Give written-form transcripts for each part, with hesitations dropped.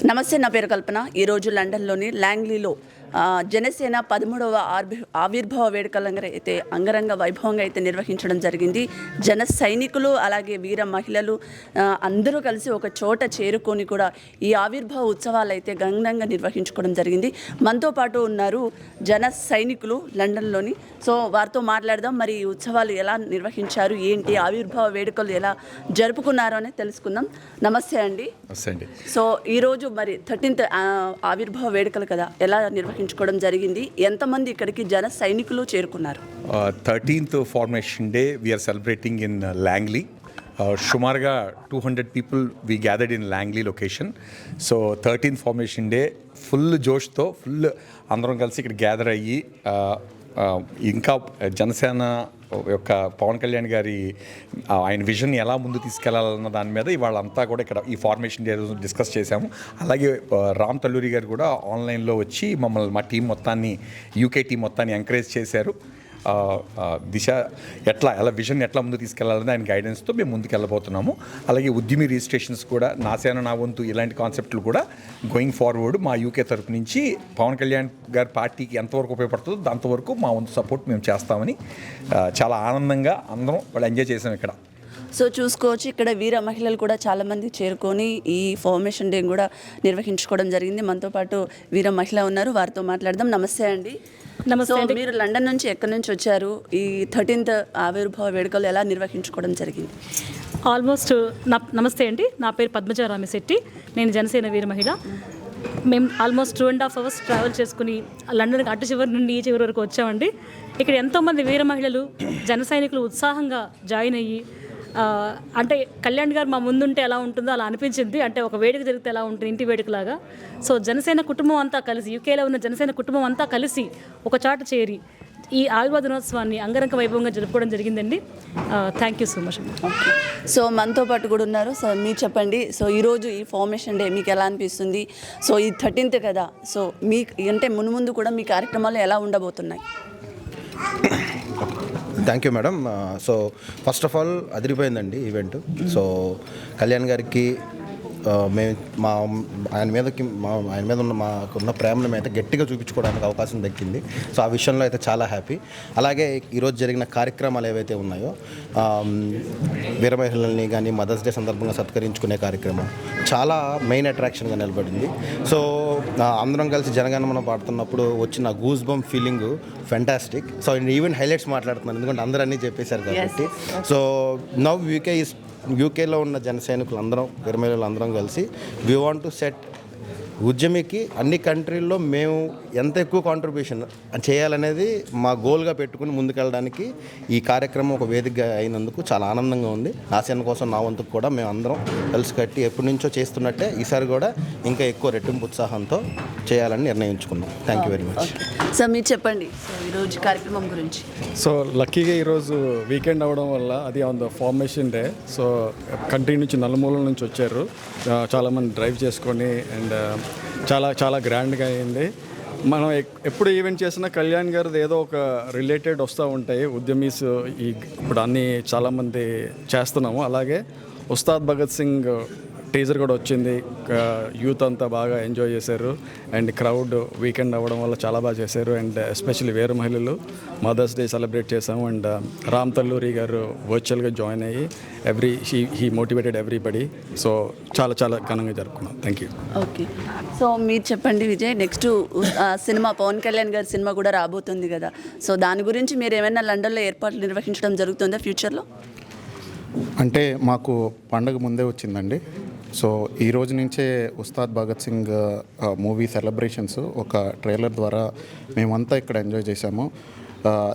నమస్తే, నా పేరు కల్పన. ఈరోజు లండన్లోని లాంగ్లీలో జనసేన 13వ ఆవిర్భావ వేడుకలు అయితే అంగరంగ వైభవంగా అయితే నిర్వహించడం జరిగింది. జన సైనికులు అలాగే వీర మహిళలు అందరూ కలిసి ఒక చోట చేరుకొని కూడా ఈ ఆవిర్భావ ఉత్సవాలు అయితే ఘనంగా నిర్వహించుకోవడం జరిగింది. మనతో పాటు ఉన్నారు జన సైనికులు లండన్లోని. సో వారితో మాట్లాడదాం. మరి ఈ ఉత్సవాలు ఎలా నిర్వహించారు, ఏంటి ఆవిర్భావ వేడుకలు ఎలా జరుపుకున్నారో అని తెలుసుకుందాం. నమస్తే అండి. సో ఈరోజు మరి 13th ఆవిర్భావ వేడుకలు కదా, ఎలా నిర్వహించుకోవడం జరిగింది? ఎంతమంది ఇక్కడికి జన సైనికులు చేరుకున్నారు? 13th formation day we're celebrating in Langley. సుమారుగా 200 people we gathered in Langley location. So 13th formation day full జోష్తో అందరం కలిసి ఇక్కడ గ్యాదర్ అయ్యి ఇంకా జనసేన యొక్క పవన్ కళ్యాణ్ గారి ఆయన విజన్ ఎలా ముందు తీసుకెళ్లాలన్న దాని మీద ఇవాళంతా కూడా ఇక్కడ ఈ ఫార్మేషన్ డే రోజు డిస్కస్ చేశాము. అలాగే రామ్ తల్లూరి గారు కూడా ఆన్లైన్లో వచ్చి మమ్మల్ని మా టీం మొత్తాన్ని యూకే టీం మొత్తాన్ని ఎంకరేజ్ చేశారు. దిశ ఎలా విజన్ ఎట్లా ముందు తీసుకెళ్లాలని ఆయన గైడెన్స్తో మేము ముందుకు వెళ్ళబోతున్నాము. అలాగే ఉద్యమి రిజిస్ట్రేషన్స్ కూడా నా సేన నా వంతు ఇలాంటి కాన్సెప్ట్లు కూడా గోయింగ్ ఫార్వర్డ్ మా యూకే తరపు నుంచి పవన్ కళ్యాణ్ గారి పార్టీకి ఎంతవరకు ఉపయోగపడుతుందో దాంతవరకు మా వంతు సపోర్ట్ మేము చేస్తామని చాలా ఆనందంగా అందరం వాళ్ళు ఎంజాయ్ చేసాం ఇక్కడ. సో చూసుకోవచ్చు, ఇక్కడ వీర మహిళలు కూడా చాలామంది చేరుకొని ఈ ఫార్మేషన్ డే కూడా నిర్వహించుకోవడం జరిగింది. మనతో పాటు వీర మహిళ ఉన్నారు, వారితో మాట్లాడదాం. నమస్తే అండి. నమస్తే. మీరు లండన్ నుంచి ఎక్కడి నుంచి వచ్చారు? ఈ 13th ఆవిర్భావ వేడుకలు ఎలా నిర్వహించుకోవడం జరిగింది? ఆల్మోస్ట్ నమస్తే అండి, నా పేరు పద్మజ రామిశెట్టి. నేను జనసేన వీర మహిళ. మేము ఆల్మోస్ట్ 2.5 hours ట్రావెల్ చేసుకుని లండన్కి అటు చివరి నుండి ఈ చివరి వరకు వచ్చామండి. ఇక్కడ ఎంతోమంది వీర మహిళలు జన సైనికులు ఉత్సాహంగా జాయిన్ అయ్యి అంటే కళ్యాణ్ గారు మా ముందుంటే ఎలా ఉంటుందో అలా అనిపించింది. అంటే ఒక వేడుక జరిగితే ఎలా ఉంటుంది, ఇంటి వేడుకలాగా. సో జనసేన కుటుంబం అంతా కలిసి, యూకేలో ఉన్న జనసేన కుటుంబం అంతా కలిసి ఒక చాట చేరి ఈ ఆవిర్భావ దినోత్సవాన్ని అంగరంగ వైభవంగా జరుపుకోవడం జరిగిందండి. Thank you so much. So మనతో పాటు కూడా ఉన్నారు. సో మీరు చెప్పండి, సో ఈరోజు ఈ ఫార్మేషన్ డే మీకు ఎలా అనిపిస్తుంది? సో ఈ 13th కదా, సో మీకు అంటే మున్ముందు కూడా మీ కార్యక్రమాలు ఎలా ఉండబోతున్నాయి? Thank you madam. So first of all అదిరిపోయిందండి ఈవెంట్. సో కళ్యాణ్ గారికి ఆయన మీద ఉన్న మాకున్న ప్రేమను అయితే గట్టిగా చూపించుకోవడానికి అవకాశం దక్కింది. సో ఆ విషయంలో అయితే చాలా హ్యాపీ. అలాగే ఈరోజు జరిగిన కార్యక్రమాలు ఏవైతే ఉన్నాయో, వీర మహిళల్ని కానీ మదర్స్ డే సందర్భంగా సత్కరించుకునే కార్యక్రమం చాలా మెయిన్ అట్రాక్షన్గా నిలబడింది. సో అందరం కలిసి జనగణమన పాడుతున్నప్పుడు వచ్చిన goose bump feeling fantastic. So event highlights మాట్లాడుతున్నాను, ఎందుకంటే అందరూ అన్నీ చెప్పేశారు కాబట్టి. సో నవ్ యూకేలో ఉన్న జన సైనికులు అందరం, వీర మహిళలు అందరం కలిసి వీ వాంట్ టు సెట్ ఉద్యమికి అన్ని కంట్రీల్లో మేము ఎంత ఎక్కువ కాంట్రిబ్యూషన్ చేయాలనేది మా గోల్గా పెట్టుకుని ముందుకెళ్ళడానికి ఈ కార్యక్రమం ఒక వేదికగా అయినందుకు చాలా ఆనందంగా ఉంది. నా సేన కోసం నా వంతుకు కూడా మేము అందరం కలిసి కట్టి ఎప్పటి నుంచో చేస్తున్నట్టే ఈసారి కూడా ఇంకా ఎక్కువ రెట్టింపు ఉత్సాహంతో చేయాలని నిర్ణయించుకున్నాం. Thank you very much. Sir మీరు చెప్పండి ఈరోజు కార్యక్రమం గురించి. సో లక్కీగా ఈరోజు వీకెండ్ అవ్వడం వల్ల అది on the formation day. So country నుంచి నలుమూలల నుంచి వచ్చారు చాలామంది డ్రైవ్ చేసుకొని, అండ్ చాలా గ్రాండ్గా అయింది. మనం ఎప్పుడు ఈవెంట్ చేసినా కళ్యాణ్ గారిది ఏదో ఒక రిలేటెడ్ వస్తూ ఉంటాయి. ఉద్యమీస్ ఇప్పుడు అన్నీ చాలామంది చేస్తున్నాము. అలాగే ఉస్తాద్ భగత్ సింగ్ టీజర్ కూడా వచ్చింది. యూత్ అంతా బాగా ఎంజాయ్ చేశారు, అండ్ క్రౌడ్ వీకెండ్ అవ్వడం వల్ల చాలా బాగా చేశారు. అండ్ ఎస్పెషల్లీ వీర మహిళలు మదర్స్ డే సెలబ్రేట్ చేసాము. అండ్ రామ్ తల్లూరి గారు వర్చువల్గా జాయిన్ అయ్యి హీ మోటివేటెడ్ ఎవ్రీబడి. సో చాలా ఘనంగా జరుపుకున్నాం. Thank you. ఓకే, సో మీరు చెప్పండి విజయ్. నెక్స్ట్ సినిమా పవన్ కళ్యాణ్ గారి సినిమా కూడా రాబోతుంది కదా, సో దాని గురించి మీరు ఏమైనా లండన్లో ఏర్పాట్లు నిర్వహించడం జరుగుతుందా ఫ్యూచర్లో? అంటే మాకు పండగ ముందే వచ్చిందండి. సో ఈ రోజు నుంచే ఉస్తాద్ భగత్ సింగ్ మూవీ సెలబ్రేషన్స్ ఒక ట్రైలర్ ద్వారా మేమంతా ఇక్కడ ఎంజాయ్ చేశాము.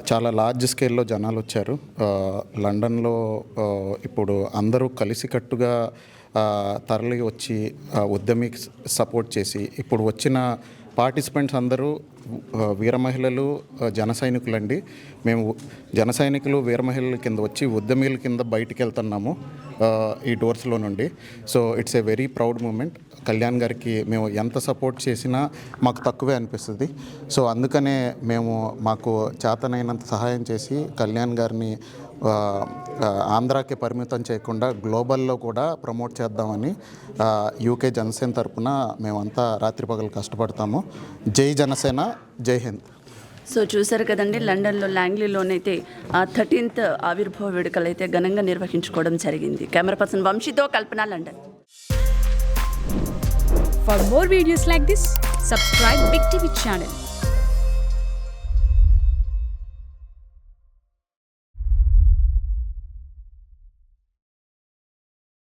చాలా లార్జ్ స్కేల్లో జనాలు వచ్చారు. లండన్లో ఇప్పుడు అందరూ కలిసికట్టుగా తరలి వచ్చి ఉద్యమికి సపోర్ట్ చేసి, ఇప్పుడు వచ్చిన పార్టిసిపెంట్స్ అందరూ వీర మహిళలు, జన సైనికులండి. మేము జన సైనికులు వీర మహిళల కింద వచ్చి ఉద్యమీల కింద బయటికి వెళ్తున్నాము ఈ డోర్స్లో నుండి. So it's a very proud moment. Kalyan గారికి మేము ఎంత సపోర్ట్ చేసినా మాకు తక్కువే అనిపిస్తుంది. సో అందుకనే మేము మాకు చేతనైనంత సహాయం చేసి కళ్యాణ్ గారిని ఆంధ్రాకి పరిమితం చేయకుండా గ్లోబల్లో కూడా ప్రమోట్ చేద్దామని యూకే జనసేన తరపున మేమంతా రాత్రి పగలు కష్టపడతాము. జై జనసేన, జై హింద్. సో చూశారు కదండి, లండన్లో లాంగ్లీలోనైతే 13th ఆవిర్భావ వేడుకలు అయితే ఘనంగా నిర్వహించుకోవడం జరిగింది. కెమెరా పర్సన్ వంశీతో Kalpana, London. For more videos like this, subscribe Big TV channel.